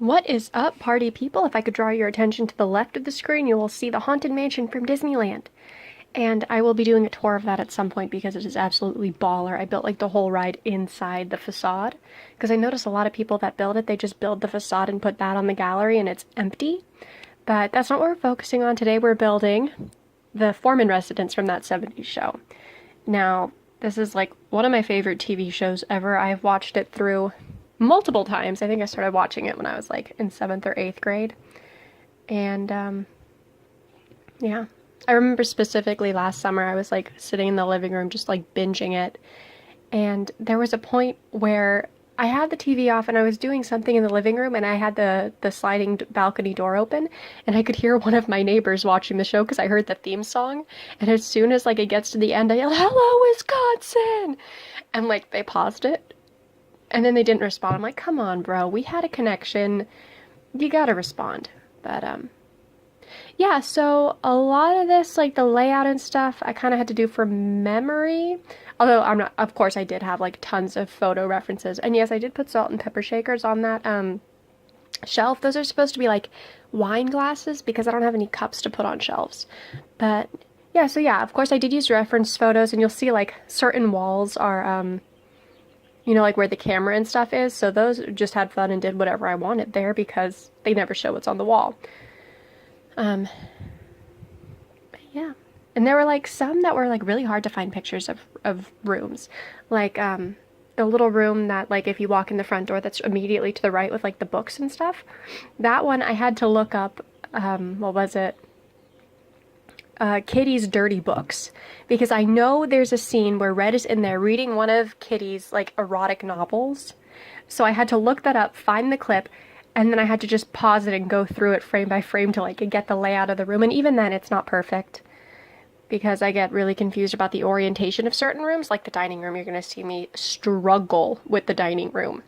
What is up, party people? If I could draw your attention to the left of the screen, you will see the Haunted Mansion from Disneyland. And I will be doing a tour of that at some point because it is absolutely baller. I built like the whole ride inside the facade because I notice a lot of people that build it, they just build the facade and put that on the gallery and it's empty. But that's not what we're focusing on today. We're building the Forman residence from that 70s show. Now, this is like one of my favorite TV shows ever. I've watched it through multiple times. I think I started watching it when I was like in 7th or 8th grade. And yeah. I remember specifically last summer I was like sitting in the living room just like binging it. And there was a point where I had the TV off and I was doing something in the living room and I had the sliding balcony door open and I could hear one of my neighbors watching the show because I heard the theme song. And as soon as like it gets to the end, I yelled, "Hello, Wisconsin!" And like they paused it. And then they didn't respond. I'm like, come on, bro. We had a connection. You gotta respond. But, yeah, so a lot of this, like the layout and stuff, I kind of had to do from memory. Although I'm not, of course I did have like tons of photo references. And yes, I did put salt and pepper shakers on that, shelf. Those are supposed to be like wine glasses because I don't have any cups to put on shelves. But, yeah, so yeah, of course I did use reference photos and you'll see like certain walls are, you know, like where the camera and stuff is. So those just had fun and did whatever I wanted there because they never show what's on the wall. But yeah. And there were like some that were like really hard to find pictures of rooms. Like, the little room that like if you walk in the front door that's immediately to the right with like the books and stuff. That one I had to look up, what was it? Kitty's dirty books, because I know there's a scene where Red is in there reading one of Kitty's like erotic novels. So I had to look that up, find the clip, and then I had to just pause it and go through it frame by frame to like get the layout of the room. And even then it's not perfect because I get really confused about the orientation of certain rooms. Like the dining room, you're gonna see me struggle with the dining room.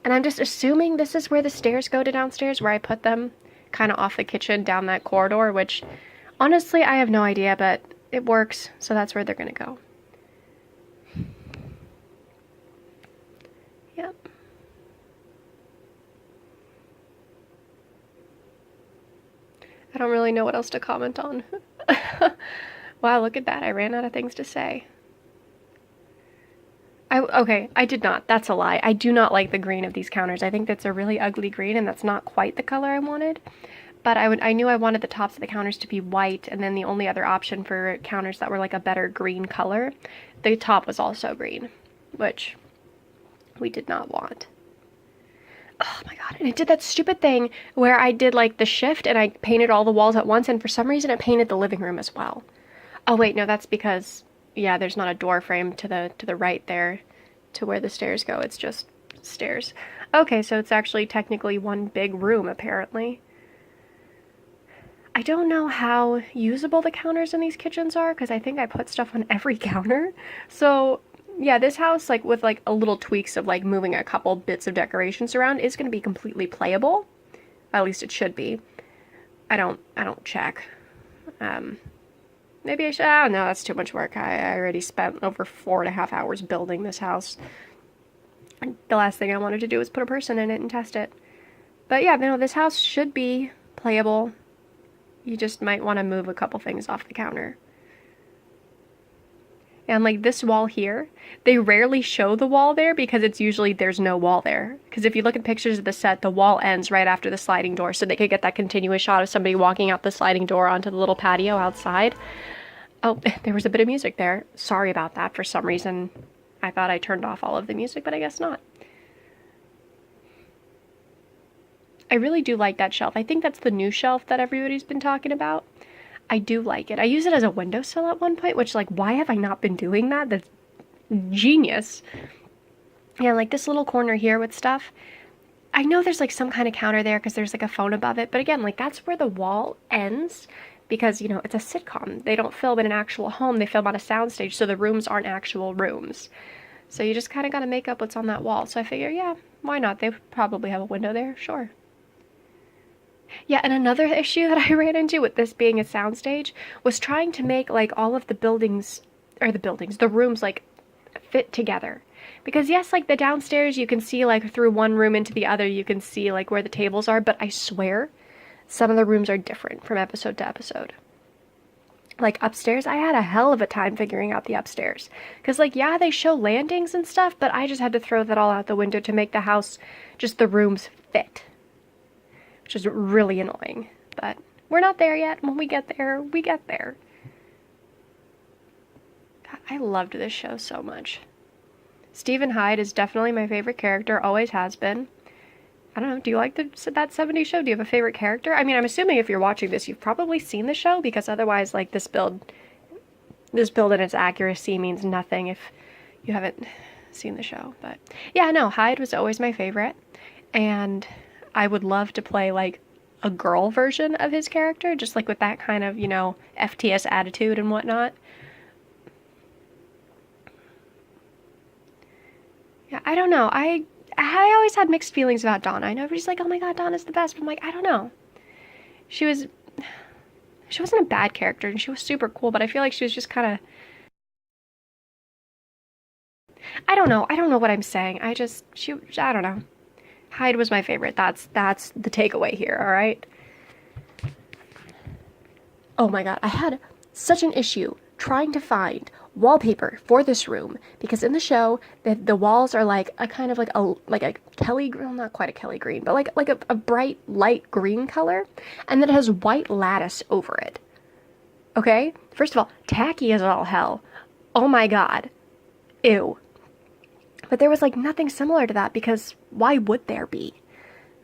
And I'm just assuming this is where the stairs go to downstairs, where I put them kind of off the kitchen down that corridor, which honestly I have no idea, but it works, so that's where they're gonna go. Yep. I don't really know what else to comment on. Wow, look at that. I ran out of things to say. Okay, I did not. That's a lie. I do not like the green of these counters. I think that's a really ugly green and that's not quite the color I wanted. But I knew I wanted the tops of the counters to be white, and then the only other option for counters that were like a better green color, the top was also green, which we did not want. Oh my god, and it did that stupid thing where I did like the shift and I painted all the walls at once, and for some reason it painted the living room as well. Oh wait, no, that's because, yeah, there's not a door frame to the right there to where the stairs go. It's just stairs. Okay, so it's actually technically one big room apparently. I don't know how usable the counters in these kitchens are because I think I put stuff on every counter. So yeah, this house, like with like a little tweaks of like moving a couple bits of decorations around, is going to be completely playable. At least it should be. I don't check. Maybe I should. Oh no, that's too much work. I already spent over 4.5 hours building this house. The last thing I wanted to do was put a person in it and test it. But yeah, no, this house should be playable. You just might want to move a couple things off the counter. And like this wall here, they rarely show the wall there because it's usually there's no wall there. Because if you look at pictures of the set, the wall ends right after the sliding door, so they could get that continuous shot of somebody walking out the sliding door onto the little patio outside. Oh, there was a bit of music there. Sorry about that. For some reason, I thought I turned off all of the music, but I guess not. I really do like that shelf. I think that's the new shelf that everybody's been talking about. I do like it. I use it as a windowsill at one point, which, like, why have I not been doing that? That's genius. Yeah, like this little corner here with stuff. I know there's, like, some kind of counter there because there's, like, a phone above it. But again, like, that's where the wall ends because, you know, it's a sitcom. They don't film in an actual home. They film on a soundstage, so the rooms aren't actual rooms. So you just kind of got to make up what's on that wall. So I figure, yeah, why not? They probably have a window there. Sure. Yeah, and another issue that I ran into with this being a soundstage was trying to make like all of the buildings, or the rooms like fit together. Because yes, like the downstairs, you can see like through one room into the other, you can see like where the tables are, but I swear some of the rooms are different from episode to episode. Like upstairs, I had a hell of a time figuring out the upstairs. Because, like, yeah, they show landings and stuff, but I just had to throw that all out the window to make the house, just the rooms fit. Which is really annoying. But we're not there yet. When we get there, we get there. God, I loved this show so much. Stephen Hyde is definitely my favorite character, always has been. I don't know, do you like that 70s show? Do you have a favorite character? I mean, I'm assuming if you're watching this, you've probably seen the show, because otherwise, like, this build and its accuracy means nothing if you haven't seen the show. But yeah, no, Hyde was always my favorite, and I would love to play, like, a girl version of his character, just, like, with that kind of, you know, FTS attitude and whatnot. Yeah, I don't know, I always had mixed feelings about Donna. I know everybody's like, oh my god, Donna's the best, but I'm like, I don't know. She wasn't a bad character, and she was super cool, but I feel like she was just kind of, I don't know what I'm saying. I don't know. Hyde was my favorite. That's the takeaway here, alright? Oh my god, I had such an issue trying to find wallpaper for this room, because in the show the walls are like a kind of like a Kelly green, well, not quite a Kelly green, but like a bright light green color, and then it has white lattice over it. Okay, first of all, tacky as all hell. Oh my god, ew. But there was like nothing similar to that, because why would there be?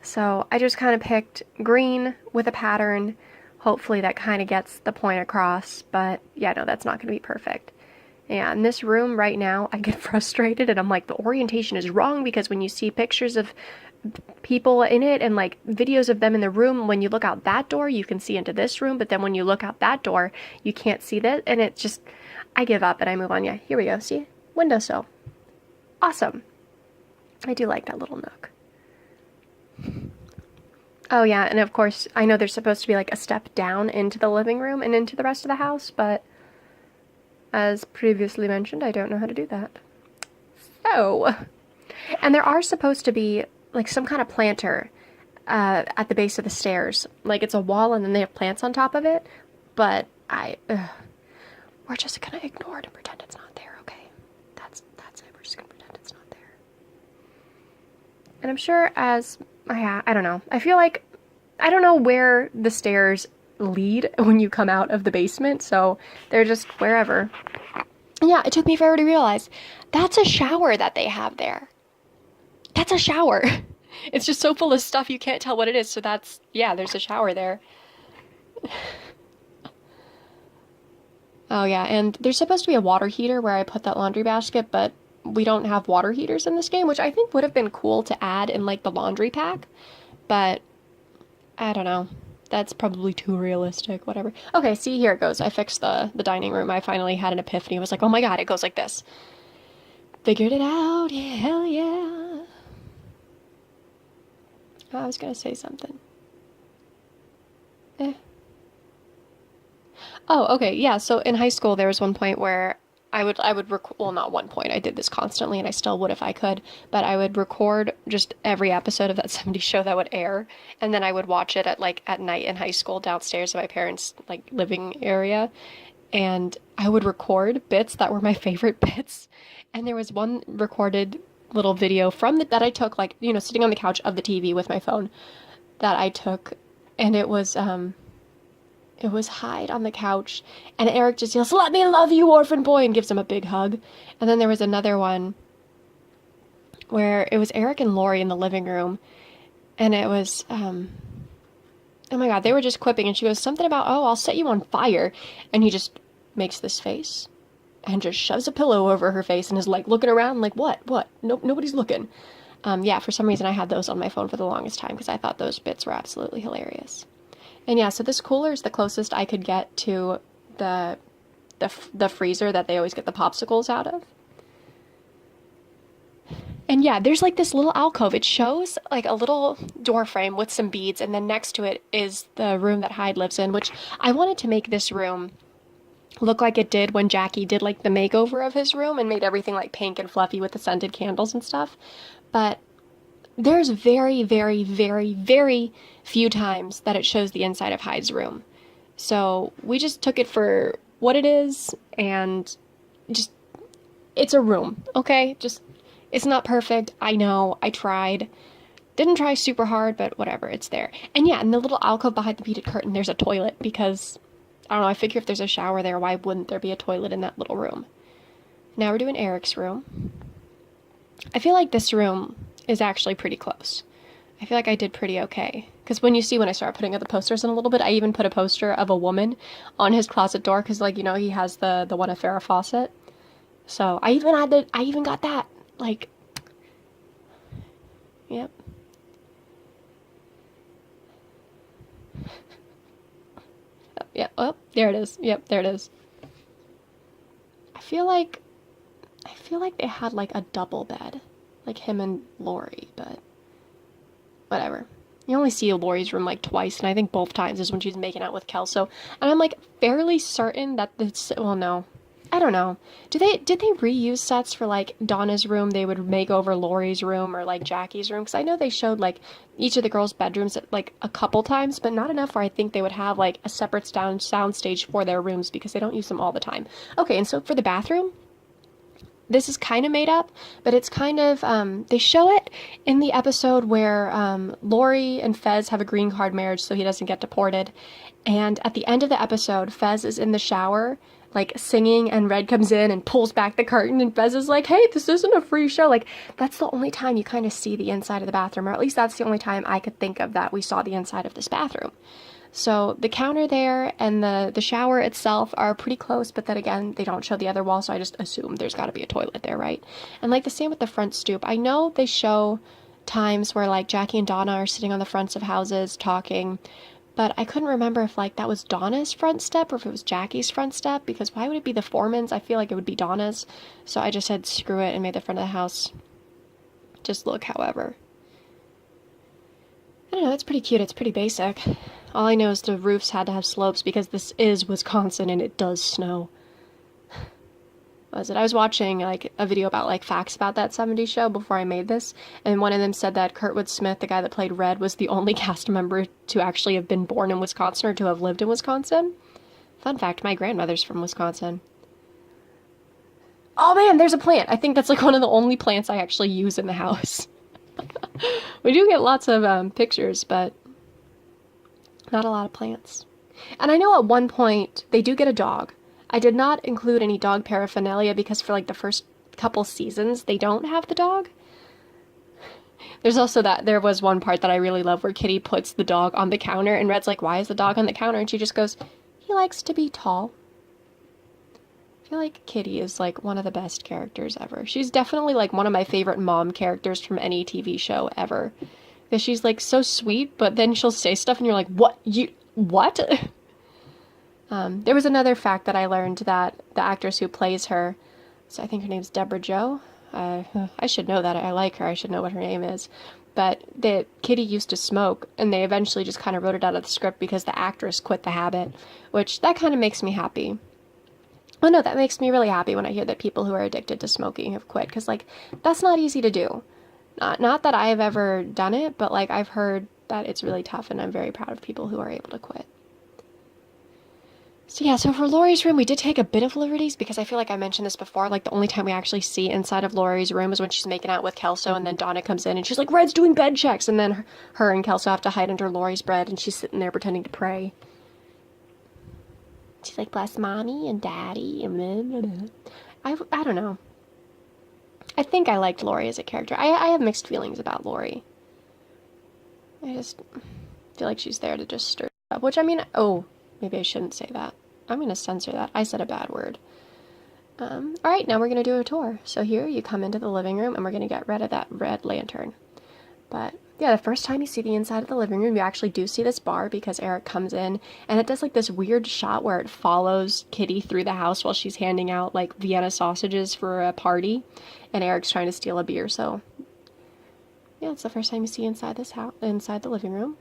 So I just kind of picked green with a pattern. Hopefully that kind of gets the point across, but yeah, no, that's not going to be perfect. Yeah, in this room right now, I get frustrated, and I'm like, the orientation is wrong, because when you see pictures of people in it and like videos of them in the room, when you look out that door, you can see into this room, but then when you look out that door, you can't see that, and it just, I give up and I move on. Yeah, here we go, see? Windowsill. Awesome. I do like that little nook. Oh yeah, and of course, I know there's supposed to be like a step down into the living room and into the rest of the house, but as previously mentioned, I don't know how to do that. So, and there are supposed to be like some kind of planter at the base of the stairs. Like it's a wall and then they have plants on top of it, but we're just gonna ignore it and pretend it's not there, okay? That's it, we're just gonna pretend it's not there. And I'm sure as, I don't know, I feel like, I don't know where the stairs lead when you come out of the basement, so they're just wherever. Yeah, it took me forever to realize that's a shower that they have there. That's a shower. It's just so full of stuff you can't tell what it is, so that's, yeah, there's a shower there. Oh yeah, and there's supposed to be a water heater where I put that laundry basket, but we don't have water heaters in this game, which I think would have been cool to add in like the laundry pack, but I don't know. That's probably too realistic, whatever. Okay, see, here it goes. I fixed the dining room. I finally had an epiphany. I was like, oh my god, it goes like this. Figured it out, yeah, hell yeah. I was gonna say something. Oh, okay, yeah, so in high school there was one point where I would well, not one point, I did this constantly, and I still would if I could, but I would record just every episode of that 70s show that would air, and then I would watch it at night in high school downstairs in my parents' like living area, and I would record bits that were my favorite bits, and there was one recorded little video that I took, like, you know, sitting on the couch of the TV with my phone, that I took, and it was Hyde on the couch, and Eric just yells, "Let me love you, orphan boy," and gives him a big hug. And then there was another one where it was Eric and Lori in the living room, and it was, oh my god, they were just quipping, and she goes something about, "Oh, I'll set you on fire," and he just makes this face, and just shoves a pillow over her face, and is like looking around like, what? No, nobody's looking. Yeah, for some reason I had those on my phone for the longest time, because I thought those bits were absolutely hilarious. And yeah, so this cooler is the closest I could get to the freezer that they always get the popsicles out of. And yeah, there's like this little alcove. It shows like a little door frame with some beads, and then next to it is the room that Hyde lives in, which I wanted to make this room look like it did when Jackie did like the makeover of his room and made everything like pink and fluffy with the scented candles and stuff. But there's very, very, very, very few times that it shows the inside of Hyde's room. So we just took it for what it is, and just, it's a room, okay? Just, it's not perfect. I know, I tried. Didn't try super hard, but whatever, it's there. And yeah, in the little alcove behind the beaded curtain, there's a toilet because, I don't know, I figure if there's a shower there, why wouldn't there be a toilet in that little room? Now we're doing Eric's room. I feel like this room is actually pretty close. I feel like I did pretty okay. Because when I started putting up the posters in a little bit, I even put a poster of a woman on his closet door because, like, you know, he has the one of Farrah Fawcett. So I even got that. Like, yep. Yeah, oh, there it is. Yep, there it is. I feel like they had like a double bed, like him and Lori, but whatever. You only see Lori's room like twice, and I think both times is when she's making out with Kelso. And I'm like fairly certain that this, well, no, I don't know. Did they reuse sets for like Donna's room? They would make over Lori's room or like Jackie's room, because I know they showed like each of the girls' bedrooms like a couple times, but not enough where I think they would have like a separate sound stage for their rooms because they don't use them all the time. Okay, and so for the bathroom, this is kind of made up, but it's kind of, they show it in the episode where Lori and Fez have a green card marriage so he doesn't get deported. And at the end of the episode, Fez is in the shower, like singing, and Red comes in and pulls back the curtain, and Fez is like, hey, this isn't a free show. Like, that's the only time you kind of see the inside of the bathroom, or at least that's the only time I could think of that we saw the inside of this bathroom. So the counter there and the shower itself are pretty close, but then again, they don't show the other wall, so I just assume there's got to be a toilet there, right? And like the same with the front stoop. I know they show times where like Jackie and Donna are sitting on the fronts of houses talking, but I couldn't remember if like that was Donna's front step or if it was Jackie's front step, because why would it be the Forman's? I feel like it would be Donna's. So I just said screw it and made the front of the house just look however. I don't know, it's pretty cute, it's pretty basic. All I know is the roofs had to have slopes because this is Wisconsin and it does snow. What was it? I was watching like a video about like facts about that 70s show before I made this, and one of them said that Kurtwood Smith, the guy that played Red, was the only cast member to actually have been born in Wisconsin or to have lived in Wisconsin. Fun fact, my grandmother's from Wisconsin. Oh man, there's a plant! I think that's like one of the only plants I actually use in the house. We do get lots of pictures, but not a lot of plants. And I know at one point they do get a dog. I did not include any dog paraphernalia because for like the first couple seasons they don't have the dog. There's also there was one part that I really love where Kitty puts the dog on the counter and Red's like, why is the dog on the counter? And she just goes, he likes to be tall. I feel like Kitty is like one of the best characters ever. She's definitely like one of my favorite mom characters from any TV show ever. Because she's like so sweet, but then she'll say stuff and you're like, what? What? There was another fact that I learned that the actress who plays her, so I think her name's Deborah Jo. I should know that. I like her. I should know what her name is. But that Kitty used to smoke, and they eventually just kind of wrote it out of the script because the actress quit the habit, which that kind of makes me happy. Oh no, that makes me really happy when I hear that people who are addicted to smoking have quit, because like that's not easy to do. Not that I've ever done it, but like I've heard that it's really tough, and I'm very proud of people who are able to quit. So yeah, so for Lori's room, we did take a bit of liberties because I feel like I mentioned this before, like the only time we actually see inside of Lori's room is when she's making out with Kelso, and then Donna comes in and she's like, Red's doing bed checks, and then her and Kelso have to hide under Lori's bed and she's sitting there pretending to pray. She's like, bless mommy and daddy and blah, blah, blah. I don't know. I think I liked Lori as a character. I have mixed feelings about Lori. I just feel like she's there to just stir it up, which I mean, oh, maybe I shouldn't say that. I'm going to censor that. I said a bad word. Alright, now we're going to do a tour. So here you come into the living room and we're going to get rid of that red lantern. But yeah, the first time you see the inside of the living room, you actually do see this bar because Eric comes in and it does like this weird shot where it follows Kitty through the house while she's handing out like Vienna sausages for a party and Eric's trying to steal a beer. So yeah, it's the first time you see inside this house, inside the living room.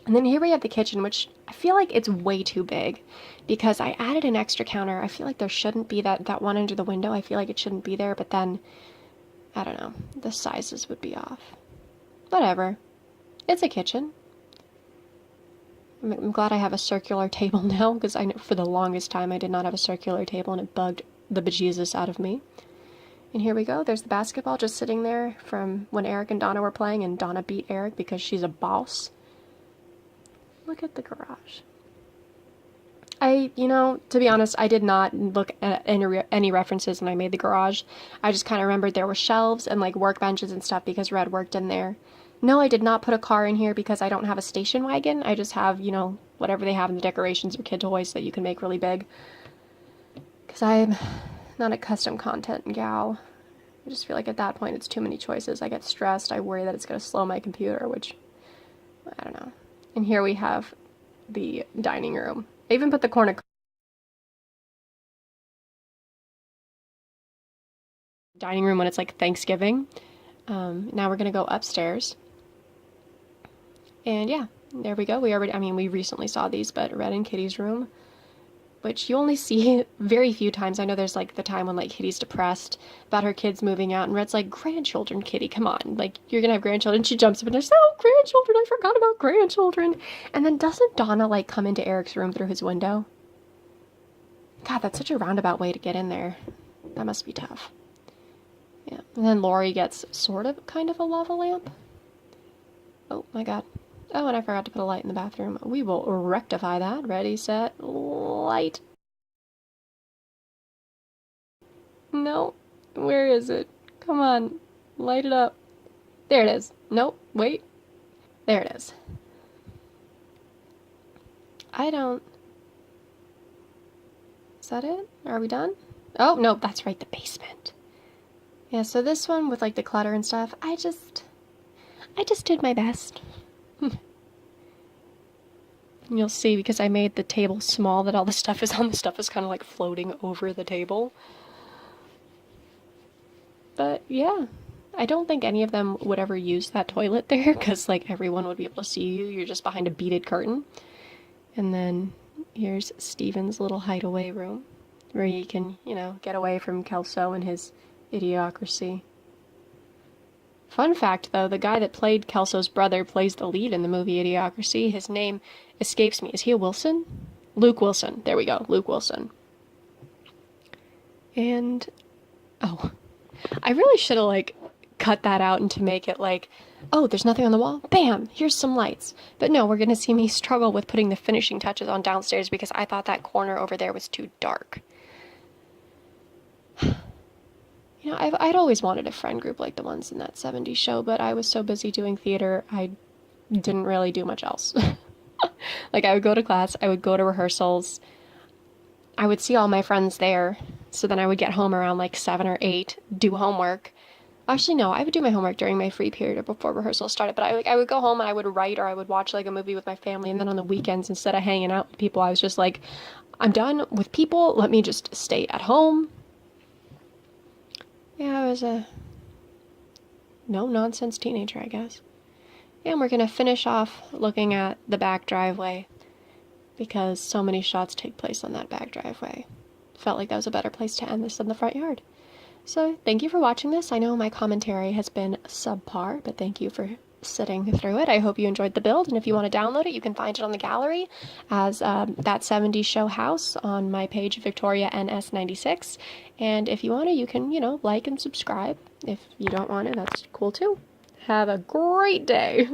And then here we have the kitchen, which I feel like it's way too big because I added an extra counter. I feel like there shouldn't be that one under the window. I feel like it shouldn't be there, but then, I don't know, the sizes would be off. Whatever. It's a kitchen. I'm glad I have a circular table now, because I know for the longest time I did not have a circular table and it bugged the bejesus out of me. And here we go. There's the basketball just sitting there from when Eric and Donna were playing, and Donna beat Eric because she's a boss. Look at the garage. To be honest, I did not look at any references when I made the garage. I just kind of remembered there were shelves and like workbenches and stuff because Red worked in there. No, I did not put a car in here because I don't have a station wagon. I just have, whatever they have in the decorations or kid toys that you can make really big. Because I'm not a custom content gal. I just feel like at that point it's too many choices. I get stressed. I worry that it's going to slow my computer, which, I don't know. And here we have the dining room. I even put the corner dining room when it's like Thanksgiving. Now we're gonna go upstairs. And yeah, there we go. We recently saw these, but Red and Kitty's room, which you only see very few times. I know there's like the time when like Kitty's depressed about her kids moving out, and Red's like, grandchildren, Kitty, come on. Like, you're gonna have grandchildren. She jumps up and there's, oh, grandchildren, I forgot about grandchildren. And then doesn't Donna like come into Eric's room through his window? God, that's such a roundabout way to get in there. That must be tough. Yeah, and then Lori gets kind of a lava lamp. Oh my god. Oh, and I forgot to put a light in the bathroom. We will rectify that. Ready, set, light. No. Where is it? Come on. Light it up. There it is. Nope. Wait. There it is. Is that it? Are we done? Oh, no, that's right, the basement. Yeah, so this one with like the clutter and stuff, I just did my best. You'll see, because I made the table small, that all the stuff is on. The stuff is kind of like floating over the table. But yeah, I don't think any of them would ever use that toilet there, because like everyone would be able to see you. You're just behind a beaded curtain. And then here's Steven's little hideaway room, where he can, get away from Kelso and his idiocracy. Fun fact, though, the guy that played Kelso's brother plays the lead in the movie Idiocracy. His name escapes me. Is he a Wilson? Luke Wilson. There we go. Luke Wilson. And, oh, I really should have, like, cut that out and to make it like, oh, there's nothing on the wall? Bam! Here's some lights. But no, we're going to see me struggle with putting the finishing touches on downstairs because I thought that corner over there was too dark. I'd always wanted a friend group like the ones in that 70s show, but I was so busy doing theater, I didn't really do much else. Like, I would go to class, I would go to rehearsals, I would see all my friends there, so then I would get home around like 7 or 8, do homework. Actually, no, I would do my homework during my free period or before rehearsal started, but I would go home and I would write or I would watch like a movie with my family, and then on the weekends, instead of hanging out with people, I was just like, I'm done with people, let me just stay at home. Yeah, I was a no-nonsense teenager, I guess. Yeah, and we're gonna finish off looking at the back driveway because so many shots take place on that back driveway. Felt like that was a better place to end this than the front yard. So, thank you for watching this. I know my commentary has been subpar, but thank you for sitting through it. I hope you enjoyed the build, and if you want to download it, you can find it on the gallery as That 70s Show House on my page, Victoria NS96. And if you want to, you can, like and subscribe. If you don't want to, that's cool too. Have a great day.